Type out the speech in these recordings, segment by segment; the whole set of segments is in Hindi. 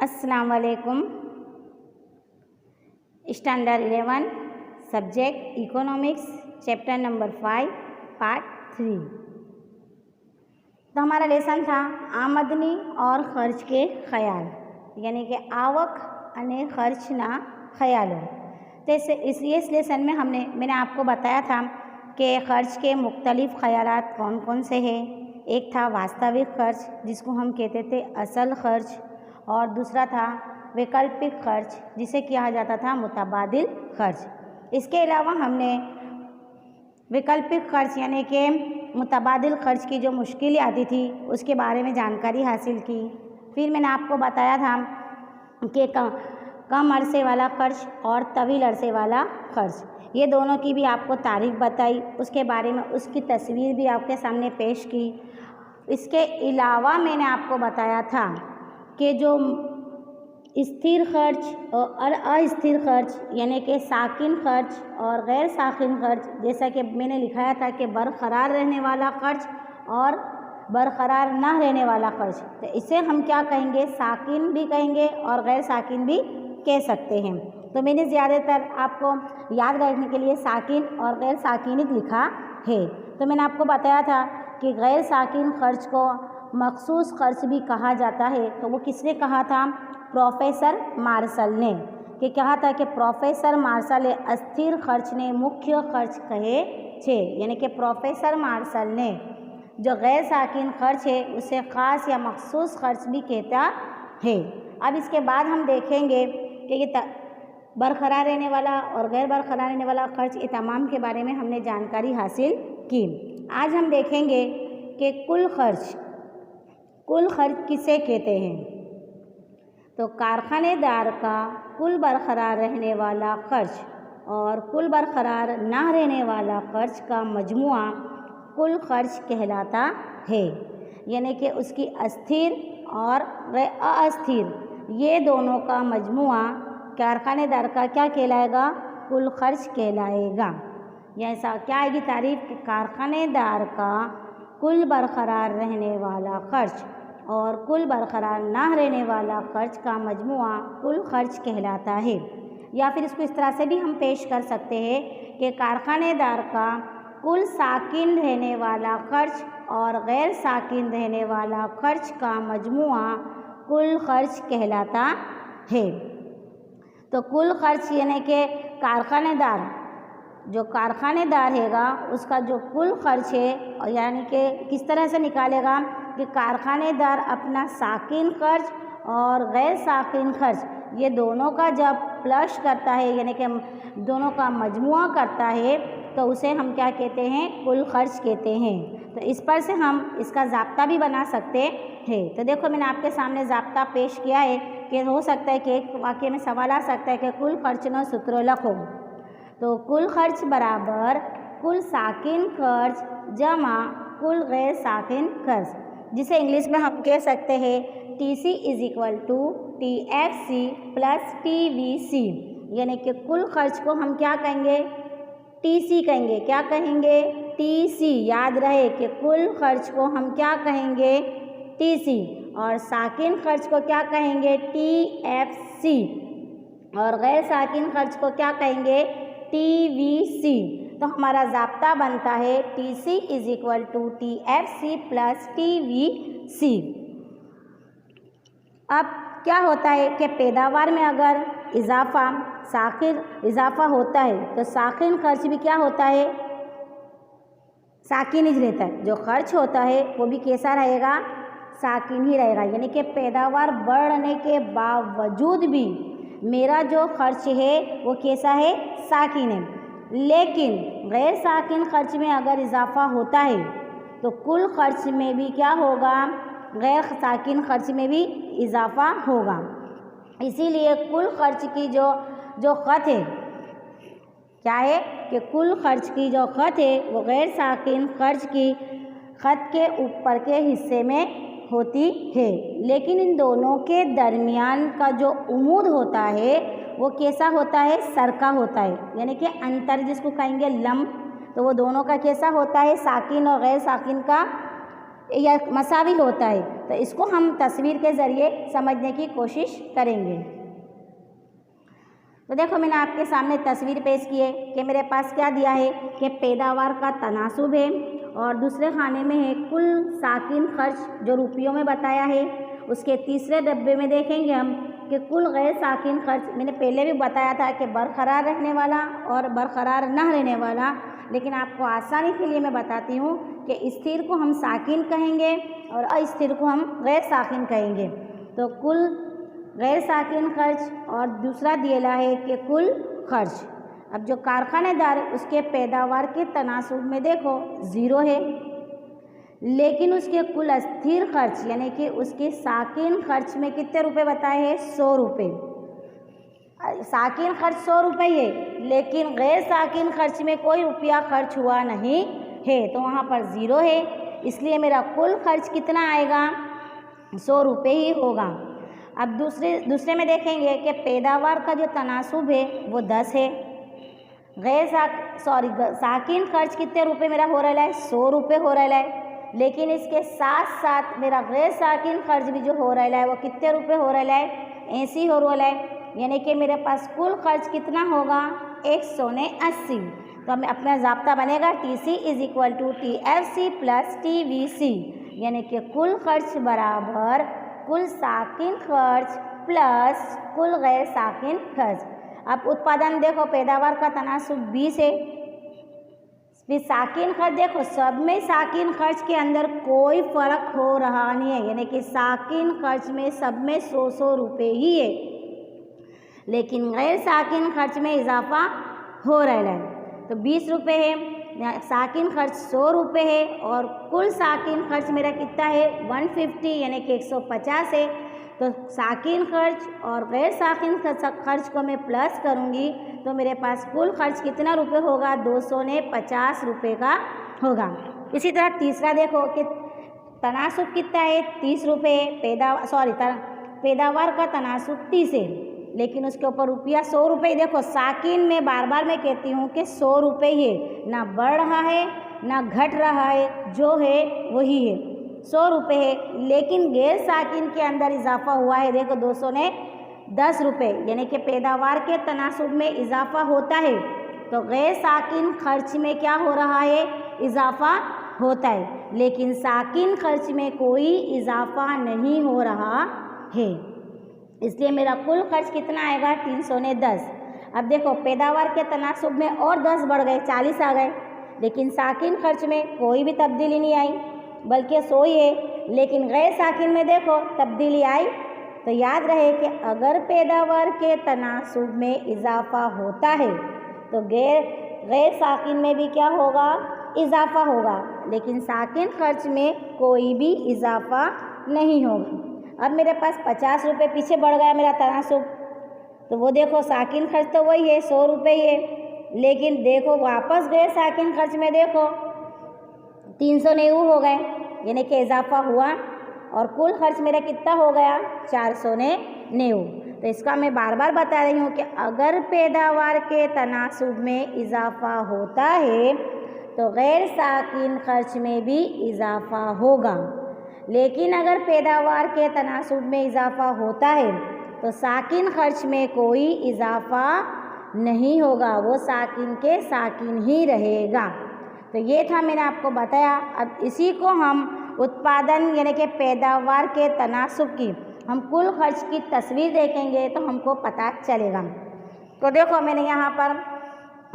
अस्सलाम वालेकुम। Standard 11 subject economics chapter number 5 part 3। तो हमारा लेसन था आमदनी और खर्च के ख्याल, यानी कि आवक अने खर्चना ख्यालों। तो इस लेसन में मैंने आपको बताया था कि खर्च के मुख्तलिफ़ ख्यालात कौन कौन से हैं। एक था वास्तविक खर्च जिसको हम कहते थे असल खर्च, और दूसरा था वैकल्पिक खर्च जिसे कहा जाता था मुतबादिल खर्च। इसके अलावा हमने वैकल्पिक खर्च यानी कि मुतबादिल खर्च की जो मुश्किलें आती थी उसके बारे में जानकारी हासिल की। फिर मैंने आपको बताया था कि कम अरसे वाला खर्च और तवील अरसे वाला खर्च, ये दोनों की भी आपको तारीफ बताई, उसके बारे में उसकी तस्वीर भी आपके सामने पेश की। इसके अलावा मैंने आपको बताया था कि जो स्थिर खर्च और अस्थिर खर्च यानी कि साकिन खर्च और गैर साकिन खर्च, जैसा कि मैंने लिखाया था कि बरकरार रहने वाला खर्च और बरकरार ना रहने वाला खर्च, तो इसे हम क्या कहेंगे, साकिन भी कहेंगे और गैर साकिन भी कह सकते हैं। तो मैंने ज़्यादातर आपको याद रखने के लिए साकिन और गैर साकिन लिखा है। तो मैंने आपको बताया था कि गैर साकिन खर्च को मखसूस खर्च भी कहा जाता है। तो वो किसने कहा था, प्रोफेसर मार्शल ने, कि कहा था कि प्रोफेसर मार्शल अस्थिर खर्च ने मुख्य खर्च कहे छे, यानी कि प्रोफेसर मार्शल ने जो गैर साकिन खर्च है उसे ख़ास या मखसूस खर्च भी कहता है। अब इसके बाद हम देखेंगे कि ये बरकरार रहने वाला और गैर बरकरार रहने वाला खर्च, ये तमाम के बारे में हमने जानकारी हासिल की। आज हम देखेंगे कि कुल खर्च किसे कहते हैं। तो कारखानेदार का कुल बरकरार रहने वाला खर्च और कुल बरकरार ना रहने वाला खर्च का मजमुआ कुल खर्च कहलाता है, यानी कि उसकी अस्थिर और अस्थिर ये दोनों का मजमुआ कारखानेदार का क्या कहलाएगा, कुल खर्च कहलाएगा। ऐसा क्या आएगी तारीफ कि कारखानेदार का कुल बरकरार रहने वाला खर्च और कुल बरकरार ना रहने वाला खर्च का मजमुआ कुल खर्च कहलाता है। या फिर इसको इस तरह से भी हम पेश कर सकते हैं कि कारखानेदार का कुल साकिन रहने वाला खर्च और गैर साकिन रहने वाला खर्च का मजमुआ कुल खर्च कहलाता है। तो कुल खर्च यानी कि जो कारखानेदार हैगा उसका जो कुल खर्च है, यानी कि किस तरह से निकालेगा कि कारखानेदार अपना साकिन खर्च और गैर साकिन खर्च ये दोनों का जब प्लस करता है, यानी कि दोनों का मजमुआ करता है, तो उसे हम क्या कहते हैं, कुल खर्च कहते हैं। तो इस पर से हम इसका ज़ाब्ता भी बना सकते हैं। तो देखो मैंने आपके सामने ज़ाब्ता पेश किया है कि हो सकता है कि एक वाक्य में सवाल आ सकता है कि कुल खर्च न सूत्र लिखो। तो कुल खर्च बराबर कुल साकिन खर्च जमा कुल गैर साकिन खर्च, जिसे इंग्लिश में हम कह सकते हैं TC = TFC + TVC, यानी कि कुल खर्च को हम क्या कहेंगे, TC कहेंगे। क्या कहेंगे, TC। याद रहे कि कुल खर्च को हम क्या कहेंगे, TC, और साकिन खर्च को क्या कहेंगे, TFC, और गैर साकिन खर्च को क्या कहेंगे, TVC। तो हमारा ज़ाब्ता बनता है TC = TFC + TVC। अब क्या होता है कि पैदावार में अगर इजाफा होता है तो साकिन खर्च भी क्या होता है, साकिन ही रहता है। जो खर्च होता है वो भी कैसा रहेगा, साकिन ही रहेगा। यानी कि पैदावार बढ़ने के बावजूद भी मेरा जो खर्च है वो कैसा है, साकिन है। लेकिन गैर साकिन खर्च में अगर इजाफा होता है तो कुल खर्च में भी क्या होगा, गैर साकिन खर्च में भी इजाफा होगा। इसीलिए कुल खर्च की जो खत है क्या है कि कुल खर्च की जो खत है वो गैर साकिन खर्च की खत के ऊपर के हिस्से में होती है। लेकिन इन दोनों के दरमियान का जो उमूद होता है वो कैसा होता है, सरका होता है, यानी कि अंतर जिसको कहेंगे लम्ब। तो वो दोनों का कैसा होता है, साकिन और गैर साकिन का या मसावी होता है। तो इसको हम तस्वीर के ज़रिए समझने की कोशिश करेंगे। तो देखो मैंने आपके सामने तस्वीर पेश की है कि मेरे पास क्या दिया है कि पैदावार का तनासुब है और दूसरे खाने में है कुल साकिन खर्च जो रुपयों में बताया है। उसके तीसरे डब्बे में देखेंगे हम कि कुल गैर साकिन खर्च, मैंने पहले भी बताया था कि बरकरार रहने वाला और बरकरार न रहने वाला, लेकिन आपको आसानी के लिए मैं बताती हूँ कि स्थिर को हम साकिन कहेंगे और अस्थिर को हम गैर साकिन कहेंगे। तो कुल गैर साकिन खर्च और दूसरा दिया है कि कुल खर्च। अब जो कारखानेदार उसके पैदावार के तनासुब में देखो 0 है, लेकिन उसके कुल अस्थिर खर्च यानी कि उसके साकिन खर्च में कितने रुपए बताए हैं? 100 रुपये। साकिन खर्च 100 रुपये है, लेकिन गैर साकिन खर्च में कोई रुपया खर्च हुआ नहीं है, तो वहाँ पर 0 है। इसलिए मेरा कुल खर्च कितना आएगा? 100 रुपये ही होगा। अब दूसरे में देखेंगे कि पैदावार का जो तनासुब है वो 10 है। साकिन खर्च कितने रुपए मेरा हो रहा है? 100 रुपये हो रहा है, लेकिन इसके साथ साथ मेरा गैर साकिन खर्च भी जो हो रहा है वो कितने रुपए हो रहा है? 80 हो रहा है। यानी कि मेरे पास कुल खर्च कितना होगा? 180। तो हमें अपना ज़ाब्ता बनेगा TC = TFC + TVC, यानी कि कुल खर्च बराबर कुल साकिन खर्च प्लस कुल गैर साकिन खर्च। अब उत्पादन देखो, पैदावार का तनासुब 20 है, फिर साकिन खर्च देखो सब में साकिन खर्च के अंदर कोई फ़र्क हो रहा नहीं है, यानी कि साकिन खर्च में सब में 100 रुपये ही है, लेकिन गैर साकिन खर्च में इजाफा हो रहा है। तो 20 रुपये है, साकिन खर्च 100 रुपये है और कुल साकिन खर्च मेरा कितना है? 150, यानी कि 150 है। तो साकिन खर्च और गैर साकिन खर्च को मैं प्लस करूँगी तो मेरे पास कुल खर्च कितना रुपये होगा? 250 रुपये का होगा। इसी तरह तीसरा देखो कि तनासुब कितना है? 30 रुपये। पैदावार का तनासुब 30 है, लेकिन उसके ऊपर रुपया 100 रुपये। देखो साकिन में बार बार मैं कहती हूँ कि 100 रुपये ही है, ना बढ़ रहा है ना घट रहा है, जो है वही है, 100 रुपये है। लेकिन गैर साकिन के अंदर इजाफा हुआ है, देखो 210 रुपये, यानी कि पैदावार के तनासुब में इजाफा होता है तो गैर साकिन खर्च में क्या हो रहा है? इजाफा होता है, लेकिन साकिन खर्च में कोई इजाफा नहीं हो रहा है। इसलिए मेरा कुल खर्च कितना आएगा? 310। अब देखो पैदावार के तनासुब में और 10 बढ़ गए, 40 आ गए, लेकिन साकिन खर्च में कोई भी तब्दीली नहीं आई, बल्कि 100 ही है। लेकिन गैर साकिन में देखो तब्दीली आई। तो याद रहे कि अगर पैदावार के तनासुब में इजाफा होता है तो गैर साकिन में भी क्या होगा? इजाफा होगा, लेकिन साकिन खर्च में कोई भी इजाफा नहीं होगा। अब मेरे पास 50 रुपये पीछे बढ़ गया मेरा तनासुब, तो वो देखो साकिन खर्च तो वही है, 100 रुपये ही है, लेकिन देखो वापस गैर साकिन खर्च में देखो 390 हो गए, यानी कि इजाफा हुआ और कुल खर्च मेरा कितना हो गया? 490। तो इसका मैं बार बार बता रही हूँ कि अगर पैदावार के तनासुब में इजाफा होता है तो गैर साकिन खर्च में भी इजाफा होगा, लेकिन अगर पैदावार के तनासुब में इजाफा होता है तो साकिन खर्च में कोई इजाफा नहीं होगा, वो साकिन के साकिन ही रहेगा। तो ये था मैंने आपको बताया। अब इसी को हम उत्पादन यानी कि पैदावार के तनासुब की हम कुल खर्च की तस्वीर देखेंगे तो हमको पता चलेगा। तो देखो मैंने यहाँ पर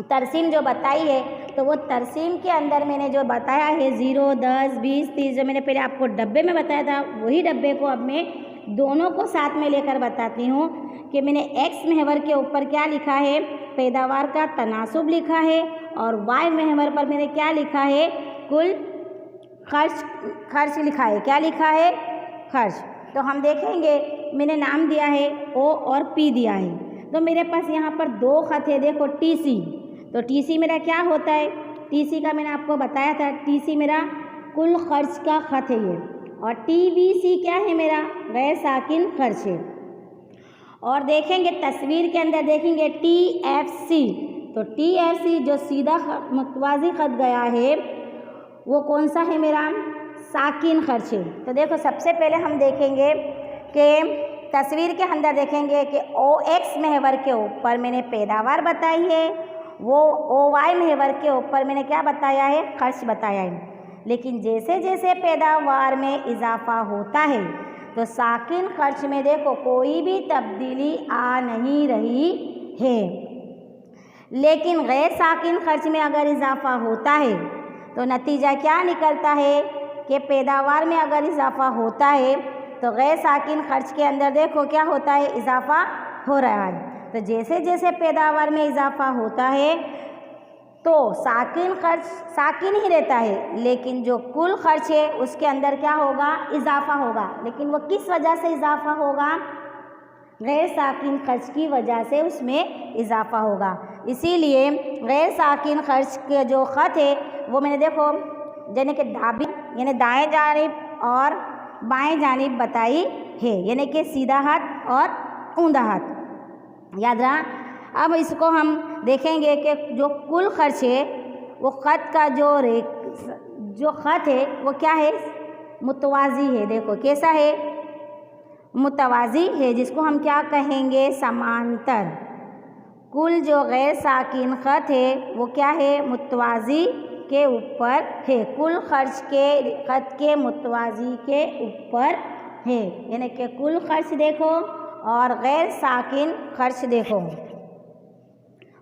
तरसीम जो बताई है, तो वो तरसीम के अंदर मैंने जो बताया है 0, 10, 20, 30 जो मैंने पहले आपको डब्बे में बताया था, वही डब्बे को अब मैं दोनों को साथ में लेकर बताती हूँ कि मैंने एक्स महवर के ऊपर क्या लिखा है? पैदावार का तनासुब लिखा है, और वाई महवर पर मैंने क्या लिखा है? कुल खर्च लिखा है। क्या लिखा है? खर्च। तो हम देखेंगे मैंने नाम दिया है ओ और पी दिया है, तो मेरे पास यहाँ पर 2 खत है। देखो TC, तो TC मेरा क्या होता है? TC का मैंने आपको बताया था, TC मेरा कुल खर्च का खत है ये, और TVC क्या है? मेरा गैर साकिन खर्च है। और देखेंगे तस्वीर के अंदर देखेंगे TFC, तो TFC जो सीधा मुतवाज़ी खत गया है वो कौन सा है? मेरा साकिन खर्च है। तो देखो सबसे पहले हम देखेंगे कि तस्वीर के अंदर देखेंगे कि OX महवर के ऊपर मैंने पैदावार बताई है, वो OY महवर के ऊपर मैंने क्या बताया है, खर्च बताया है। लेकिन जैसे जैसे पैदावार में इजाफा होता है तो साकिन खर्च में देखो कोई भी तब्दीली आ नहीं रही है। लेकिन गैर साकिन खर्च में अगर इजाफा होता है तो नतीजा क्या निकलता है कि पैदावार में अगर इजाफा होता है तो गैर साकिन खर्च के अंदर देखो क्या होता है, इजाफा हो रहा है। तो जैसे जैसे पैदावार में इजाफा होता है तो साकिन खर्च साकिन ही रहता है, लेकिन जो कुल खर्च है उसके अंदर क्या होगा, इजाफा होगा। लेकिन वो किस वजह से इजाफा होगा, गैर साकिन खर्च की वजह से उसमें इजाफा होगा। इसीलिए गैर साकिन खर्च के जो ख़त है वो मैंने देखो यानी कि दाबी यानी दाएं जानिब और बाएं जानिब बताई है, यानी कि सीधा हाथ और ऊंधा हाथ, याद रहा। अब इसको हम देखेंगे कि जो कुल खर्च है वो ख़त का जो ख़त है वो क्या है, मुतवाज़ी है। देखो कैसा है, मुतवाज़ी है, जिसको हम क्या कहेंगे, समांतर। कुल जो गैर साकिन ख़त है वो क्या है, मुतवाज़ी के ऊपर है, कुल खर्च के ख़त के मुतवाज़ी के ऊपर है। यानी कि कुल खर्च देखो और गैर साकिन खर्च देखो,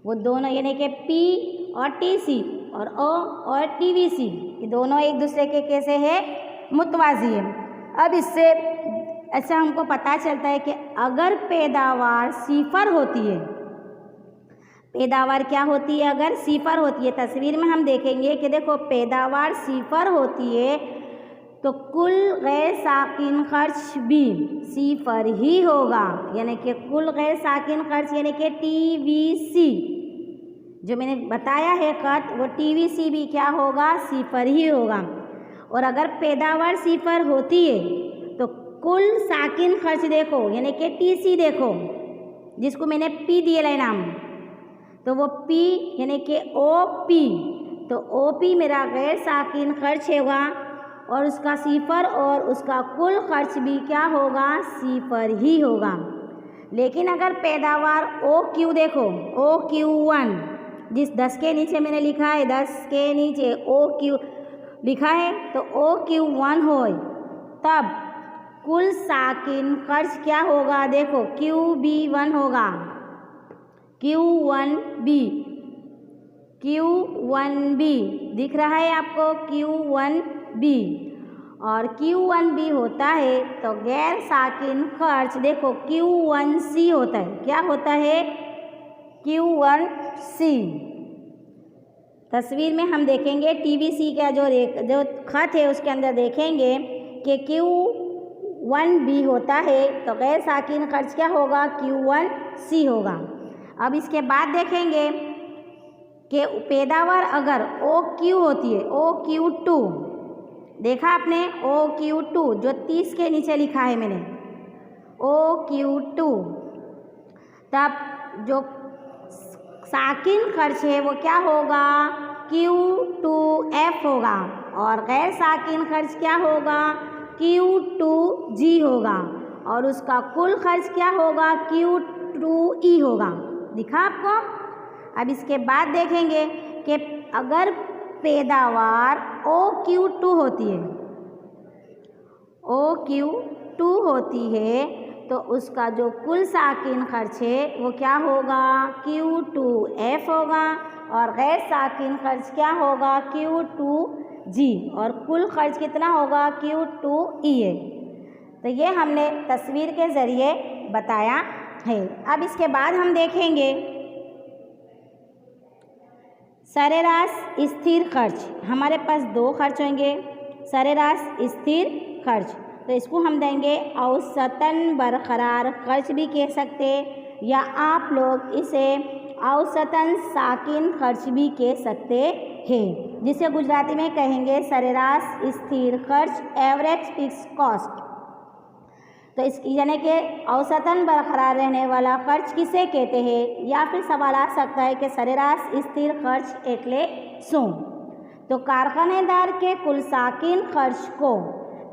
वो दोनों यानी कि P और TC और O और TVC ये दोनों एक दूसरे के कैसे है, मुतवाज़ी है। अब इससे ऐसा हमको पता चलता है कि अगर पैदावार सिफर होती है, पैदावार क्या होती है, अगर सिफर होती है, तस्वीर में हम देखेंगे कि देखो पैदावार सिफर होती है तो कुल गैर साकिन खर्च भी सिफर ही होगा। यानी कि कुल गैर साकिन खर्च यानी कि TVC जो मैंने बताया है ख़त, वो TVC भी क्या होगा, सिफर ही होगा। और अगर पैदावार सिफर होती है तो कुल साकिन खर्च देखो यानी कि TC देखो, जिसको मैंने P दिया है नाम, तो वो P यानी कि OP, तो OP मेरा गैर साकिन खर्च होगा और उसका सिफर और उसका कुल खर्च भी क्या होगा, सिफर ही होगा। लेकिन अगर पैदावार OQ देखो, OQ1 जिस 10 के नीचे मैंने लिखा है, 10 के नीचे OQ लिखा है, तो OQ1 हो तब कुल साकिन खर्च क्या होगा, देखो QB1 होगा, Q1B दिख रहा है आपको, Q1B और Q1B होता है तो गैर साकिन खर्च देखो Q1C होता है। क्या होता है, Q1C। तस्वीर में हम देखेंगे TVC का जो ख़त है उसके अंदर देखेंगे कि Q1B होता है तो गैर साकिन खर्च क्या होगा, Q1C होगा। अब इसके बाद देखेंगे कि पैदावार अगर OQ होती है, OQ2 देखा आपने, OQ2 जो 30 के नीचे लिखा है मैंने, OQ2, तब जो साकिन खर्च है वो क्या होगा, Q2F होगा और गैर साकिन खर्च क्या होगा, Q2G होगा और उसका कुल खर्च क्या होगा, Q2E होगा। दिखा आपको। अब इसके बाद देखेंगे कि अगर पैदावार OQ2 होती है, OQ2 होती है तो उसका जो कुल साकिन खर्च है वो क्या होगा, Q2F होगा और गैर साकिन खर्च क्या होगा, Q2G और कुल खर्च कितना होगा, Q2E है। तो ये हमने तस्वीर के ज़रिए बताया है। अब इसके बाद हम देखेंगे सरेराश स्थिर खर्च। हमारे पास दो खर्च होंगे, सरेराश स्थिर खर्च, तो इसको हम देंगे औसतन बरकरार खर्च भी कह सकते, या आप लोग इसे औसतन साकिन खर्च भी कह सकते हैं, जिसे गुजराती में कहेंगे सरेराश स्थिर खर्च, एवरेज फिक्स कॉस्ट। तो इस यानी कि औसतन बरकरार रहने वाला खर्च किसे कहते हैं, या फिर सवाल आ सकता है कि सरेराश स्थिर खर्च एटले शू। तो कारखानेदार के कुल साकिन खर्च को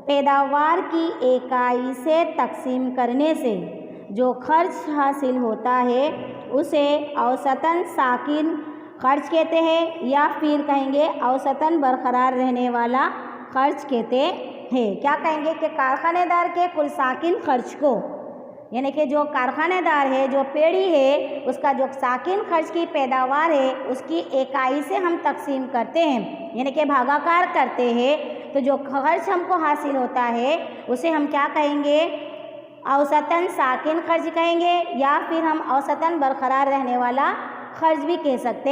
पैदावार की इकाई से तकसीम करने से जो खर्च हासिल होता है उसे औसतन साकिन खर्च कहते हैं, या फिर कहेंगे औसतन बरकरार रहने वाला खर्च कहते हैं। क्या कहेंगे कि कारखानेदार के कुल साकिन खर्च को, यानी कि जो कारखानेदार है, जो पेड़ी है, उसका जो साकिन खर्च की पैदावार है उसकी इकाई से हम तकसीम करते हैं, यानी कि भागाकार करते हैं। तो जो खर्च हमको हासिल होता है उसे हम क्या कहेंगे, औसतन साकिन खर्च कहेंगे, या फिर हम औसतन बरकरार रहने वाला खर्च भी कह सकते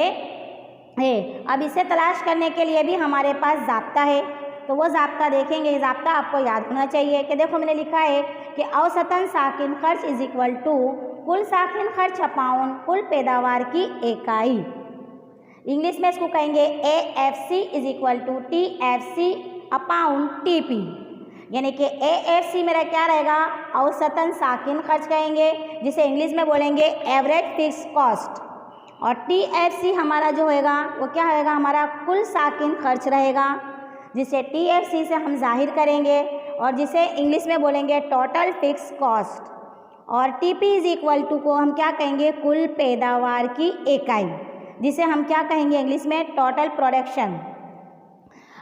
हैं। अब इसे तलाश करने के लिए भी हमारे पास ज़ाब्ता है, तो वो ज़ाब्ता देखेंगे। ज़ाब्ता आपको याद होना चाहिए कि देखो मैंने लिखा है कि औसतन साकिन खर्च इज इक्वल टू कुल साकिन खर्च अपाउन कुल पैदावार की इकाई। इंग्लिश में इसको कहेंगे AFC is equal to TFC upon TP, यानी कि AFC मेरा क्या रहेगा, औसतन साकिन खर्च कहेंगे, जिसे इंग्लिश में बोलेंगे एवरेज फिक्स कॉस्ट, और TFC हमारा जो होएगा वो क्या होएगा, हमारा कुल साकिन खर्च रहेगा, जिसे TFC से हम जाहिर करेंगे और जिसे इंग्लिश में बोलेंगे टोटल फिक्स कॉस्ट। और TP इज इक्वल टू को हम क्या कहेंगे, कुल पैदावार की इकाई, जिसे हम क्या कहेंगे इंग्लिश में टोटल प्रोडक्शन।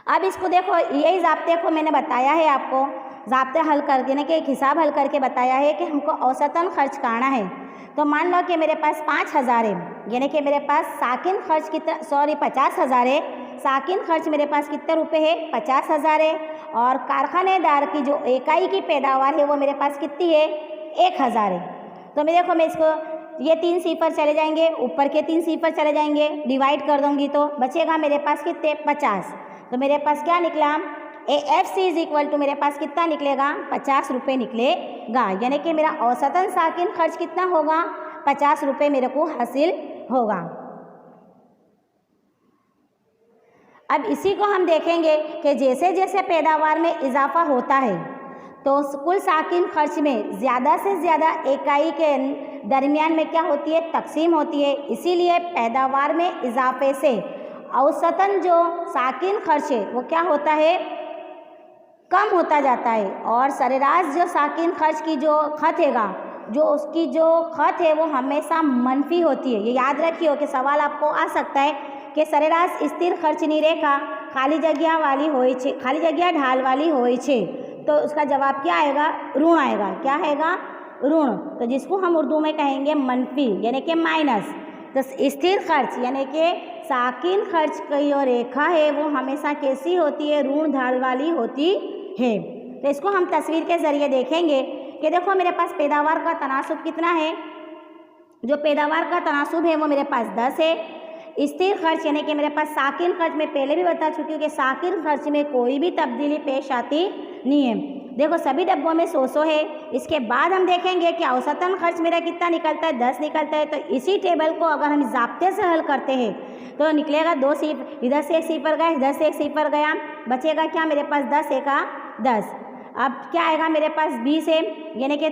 अब इसको देखो, यही ज़ाब्ते को मैंने बताया है आपको, ज़ाब्ते हल कर देने के एक हिसाब हल करके बताया है कि हमको औसतन खर्च करना है। तो मान लो कि मेरे पास 5,000 है, यानी कि मेरे पास साकिन खर्च कितना, 50,000 है, साकिन खर्च मेरे पास कितने रुपए है, 50,000 है, और कारखानेदार की जो इकाई की पैदावार है वो मेरे पास कितनी है, 1,000 है। तो मैं देखो, मैं इसको ये 3 सिफर चले जाएंगे, ऊपर के 3 सिफर चले जाएंगे, डिवाइड कर दूंगी तो बचेगा मेरे पास कितने, 50। तो मेरे पास क्या निकला, AFC इज इक्वल टू मेरे पास कितना निकलेगा, 50 रुपये निकलेगा, यानी कि मेरा औसतन साकिन खर्च कितना होगा, 50 रुपये मेरे को हासिल होगा। अब इसी को हम देखेंगे कि जैसे जैसे पैदावार में इजाफा होता है तो कुल साकिन खर्च में ज़्यादा से ज़्यादा इकाई के दरमियान में क्या होती है, तकसीम होती है। इसीलिए पैदावार में इजाफे से औसतन जो साकिन खर्च है वो क्या होता है, कम होता जाता है, और सरेराश जो साकिन खर्च की जो खत हैगा, जो उसकी जो खत है वो हमेशा मनफी होती है। ये याद रखिए कि सवाल आपको आ सकता है कि सरेराश स्थिर खर्चनी रेखा खाली जगह वाली होई छे, खाली जगह ढाल वाली होई छे, तो उसका जवाब क्या आएगा, ऋण आएगा। क्या आएगा, ऋण। तो जिसको हम उर्दू में कहेंगे मनफी, यानी कि माइनस। तो स्थिर खर्च यानी कि साकिन खर्च की जो रेखा है वो हमेशा कैसी होती है, ऋण ढाल वाली होती है। तो इसको हम तस्वीर के ज़रिए देखेंगे कि देखो मेरे पास पैदावार का तनासुब कितना है, जो पैदावार का तनासुब है वो मेरे पास 10 है। स्थिर खर्च यानी कि मेरे पास साकिन खर्च में पहले भी बता चुकी हूँ कि साकिन खर्च में कोई भी तब्दीली पेश आती नहीं है। देखो सभी डब्बों में 100 है। इसके बाद हम देखेंगे कि औसतन खर्च मेरा कितना निकलता है, 10 निकलता है। तो इसी टेबल को अगर हम ज़ाब्ते से हल करते हैं तो निकलेगा 2 सिफर, इधर से 1 सिफर गया, इधर से 1 सिफर गया, बचेगा क्या मेरे पास 10 एका 10। अब क्या आएगा मेरे पास 20 है, यानी कि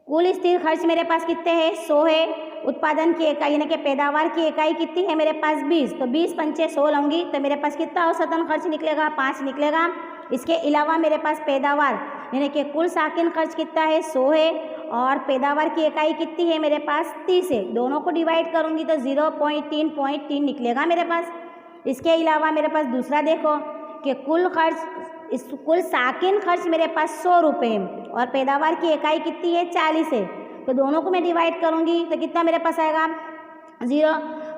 कुल स्थिर खर्च मेरे पास कितने हैं, 100 है। उत्पादन की इकाई यानी कि पैदावार की इकाई कितनी है मेरे पास 20, तो 20 पंचे 100 लूँगी तो मेरे पास कितना औसतन खर्च निकलेगा, 5 निकलेगा। इसके अलावा मेरे पास पैदावार यानी कि कुल साकिन खर्च कितना है, 100 है, और पैदावार की इकाई कितनी है मेरे पास 30 है। दोनों को डिवाइड करूँगी तो 0.3 निकलेगा मेरे पास। इसके अलावा मेरे पास दूसरा देखो कि कुल साकिन खर्च मेरे पास 100 रुपये है और पैदावार की इकाई कितनी है, 40 है। तो दोनों को मैं डिवाइड करूँगी तो कितना मेरे पास आएगा,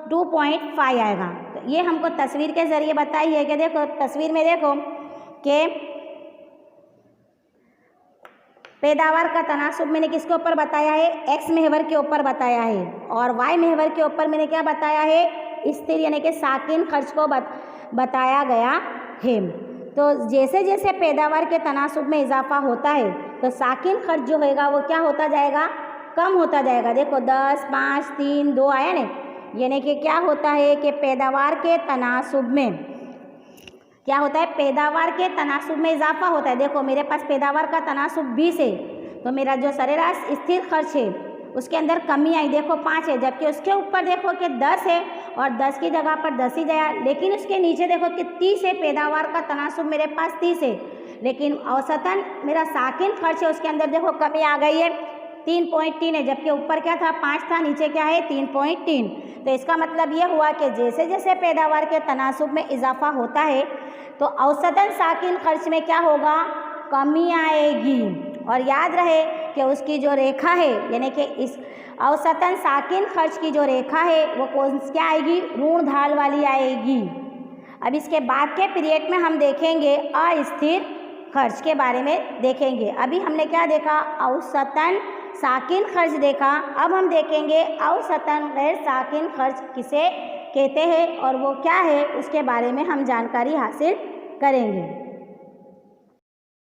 2.5 आएगा। तो ये हमको तस्वीर के ज़रिए बताई है कि देखो तस्वीर में देखो कि पैदावार का तनासुब मैंने किसके ऊपर बताया है, एक्स महवर के ऊपर बताया है, और वाई महवर के ऊपर मैंने क्या बताया है, स्थिर यानी कि साकिन खर्च को बताया गया है। तो जैसे जैसे पैदावार के तनासुब में इजाफा होता है तो साकिन खर्च जो होगा वो क्या होता जाएगा, कम होता जाएगा। देखो 10, 5, 3, 2 आया ना, यानी कि क्या होता है कि पैदावार के तनासुब में क्या होता है, पैदावार के तनासुब में इजाफा होता है। देखो मेरे पास पैदावार का तनासुब 20 है तो मेरा जो सरेराश स्थिर खर्च है उसके अंदर कमी आई, देखो 5 है, जबकि उसके ऊपर देखो कि 10 है और 10 की जगह पर 10 ही गया, लेकिन उसके नीचे देखो कि 30 है, पैदावार का तनासुब मेरे पास 30 है, लेकिन औसतन मेरा साकिन खर्च है उसके अंदर देखो कमी आ गई है 3.3 है, जबकि ऊपर क्या था 5 था, नीचे क्या है 3.3। तो इसका मतलब ये हुआ कि जैसे जैसे पैदावार के तनासुब में इजाफा होता है तो औसतन साकिन खर्च में क्या होगा, कमी आएगी। और याद रहे कि उसकी जो रेखा है यानी कि इस औसतन साकिन खर्च की जो रेखा है वो कौन क्या आएगी, ऋण ढाल वाली आएगी। अब इसके बाद के पीरियड में हम देखेंगे अस्थिर खर्च के बारे में देखेंगे। अभी हमने क्या देखा, औसतन साकिन खर्च देखा, अब हम देखेंगे औसतन गैर साकिन खर्च किसे कहते हैं और वो क्या है, उसके बारे में हम जानकारी हासिल करेंगे।